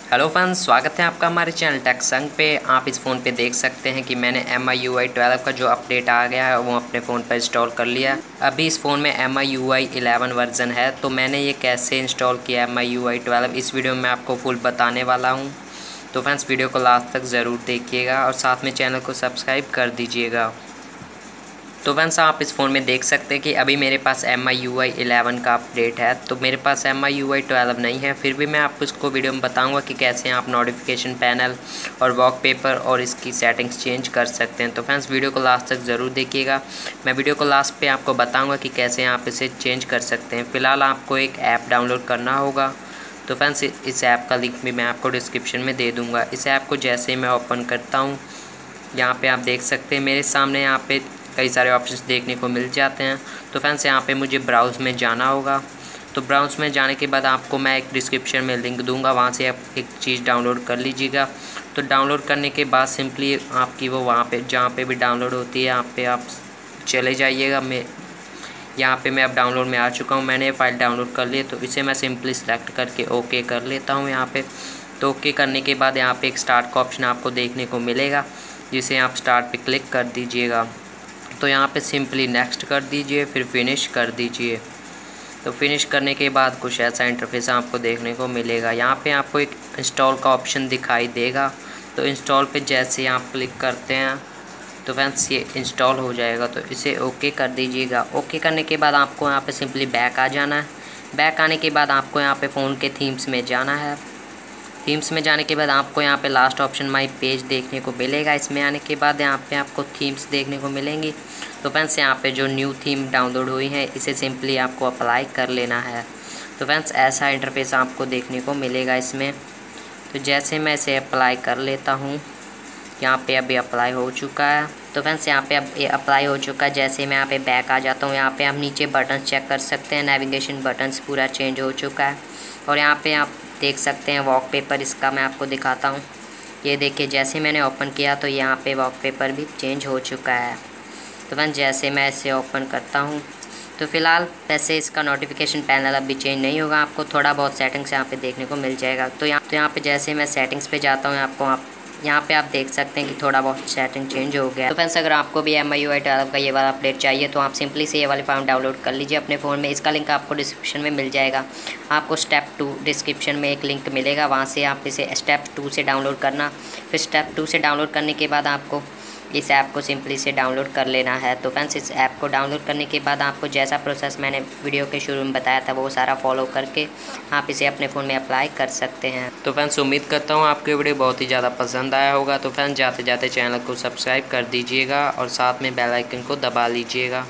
Hello friends, स्वागत है आपका हमारे चैनल टेक संग पे। आप इस फ़ोन पे देख सकते हैं कि मैंने MIUI 12 का जो अपडेट आ गया है वो अपने फ़ोन पर इंस्टॉल कर लिया। अभी इस फ़ोन में MIUI 11 वर्जन है, तो मैंने ये कैसे इंस्टॉल किया MIUI 12 इस वीडियो में आपको फुल बताने वाला हूँ। तो फ्रेंड्स, वीडियो को लास्ट तक ज़रूर देखिएगा और साथ में चैनल को सब्सक्राइब कर दीजिएगा। तो फ्रेंड्स, आप इस फ़ोन में देख सकते हैं कि अभी मेरे पास MIUI 11 का अपडेट है, तो मेरे पास MIUI 12 नहीं है। फिर भी मैं आपको इसको वीडियो में बताऊंगा कि कैसे आप नोटिफिकेशन पैनल और वॉलपेपर और इसकी सेटिंग्स चेंज कर सकते हैं। तो फ्रेंड्स, वीडियो को लास्ट तक ज़रूर देखिएगा। मैं वीडियो को लास्ट पे आपको बताऊँगा कि कैसे आप इसे चेंज कर सकते हैं। फ़िलहाल आपको एक ऐप डाउनलोड करना होगा। तो फ्रेंड्स, इस ऐप का लिंक भी मैं आपको डिस्क्रिप्शन में दे दूँगा। इस ऐप को जैसे ही मैं ओपन करता हूँ, यहाँ पे आप देख सकते हैं मेरे सामने यहाँ पे कई सारे ऑप्शंस देखने को मिल जाते हैं। तो फ्रेंड्स, यहाँ पे मुझे ब्राउज़ में जाना होगा। तो ब्राउज़ में जाने के बाद आपको मैं एक डिस्क्रिप्शन में लिंक दूंगा, वहाँ से आप एक चीज़ डाउनलोड कर लीजिएगा। तो डाउनलोड करने के बाद सिंपली आपकी वो वहाँ पे जहाँ पे भी डाउनलोड होती है यहाँ पे आप चले जाइएगा। मैं यहाँ पे मैं अब डाउनलोड में आ चुका हूँ, मैंने ये फ़ाइल डाउनलोड कर ली। तो इसे मैं सिंपली सेलेक्ट करके ओके कर लेता हूँ यहाँ पे। तो ओके करने के बाद यहाँ पे एक स्टार्ट का ऑप्शन आपको देखने को मिलेगा, जिसे आप स्टार्ट पे क्लिक कर दीजिएगा। तो यहाँ पे सिंपली नेक्स्ट कर दीजिए, फिर फिनिश कर दीजिए। तो फिनिश करने के बाद कुछ ऐसा इंटरफेस आपको देखने को मिलेगा। यहाँ पे आपको एक इंस्टॉल का ऑप्शन दिखाई देगा। तो इंस्टॉल पे जैसे आप क्लिक करते हैं तो फ्रेंड्स ये इंस्टॉल हो जाएगा। तो इसे ओके कर दीजिएगा। ओके करने के बाद आपको यहाँ पे सिंपली बैक आ जाना है। बैक आने के बाद आपको यहाँ पे फ़ोन के थीम्स में जाना है। थीम्स में जाने के बाद आपको यहाँ पे लास्ट ऑप्शन माई पेज देखने को मिलेगा। इसमें आने के बाद यहाँ पे आपको थीम्स देखने को मिलेंगी। तो फ्रेंड्स, यहाँ पे जो न्यू थीम डाउनलोड हुई है इसे सिंपली आपको अप्लाई कर लेना है। तो फ्रेंड्स, ऐसा इंटरफेस आपको देखने को मिलेगा इसमें। तो जैसे मैं इसे अप्लाई कर लेता हूँ, यहाँ पे अभी अप्लाई हो चुका है। तो फ्रेंड्स, यहाँ पे अब ये अप्लाई हो चुका है। जैसे मैं यहाँ पे बैक आ जाता हूँ, यहाँ पे आप नीचे बटन चेक कर सकते हैं। नेविगेशन बटन्स पूरा चेंज हो चुका है। और यहाँ पे आप देख सकते हैं वॉलपेपर, इसका मैं आपको दिखाता हूँ। ये देखिए, जैसे मैंने ओपन किया तो यहाँ पे वॉलपेपर भी चेंज हो चुका है। तो फ्रेंड्स, जैसे मैं इसे ओपन करता हूँ तो फ़िलहाल वैसे इसका नोटिफिकेशन पैनल अभी चेंज नहीं होगा, आपको थोड़ा बहुत सेटिंग्स यहाँ पे देखने को मिल जाएगा। तो यहाँ पे जैसे मैं सेटिंग्स पे जाता हूँ, यहाँ पे आप देख सकते हैं कि थोड़ा बहुत सेटिंग चेंज हो गया। तो फ्रेंड्स, अगर आपको भी MIUI 12 का ये वाला अपडेट चाहिए तो आप सिंपली से ये वाली फॉर्म डाउनलोड कर लीजिए अपने फ़ोन में। इसका लिंक आपको डिस्क्रिप्शन में मिल जाएगा। आपको स्टेप 2 डिस्क्रिप्शन में एक लिंक मिलेगा, वहाँ से आप इसे स्टेप 2 से डाउनलोड करना। फिर स्टेप 2 से डाउनलोड करने के बाद आपको इस ऐप को सिंपली से डाउनलोड कर लेना है। तो फ्रेंड्स, इस ऐप को डाउनलोड करने के बाद आपको जैसा प्रोसेस मैंने वीडियो के शुरू में बताया था वो सारा फॉलो करके आप इसे अपने फ़ोन में अप्लाई कर सकते हैं। तो फ्रेंड्स, उम्मीद करता हूँ आपको वीडियो बहुत ही ज़्यादा पसंद आया होगा। तो फ्रेंड्स, जाते जाते चैनल को सब्सक्राइब कर दीजिएगा और साथ में बेल आइकन को दबा लीजिएगा।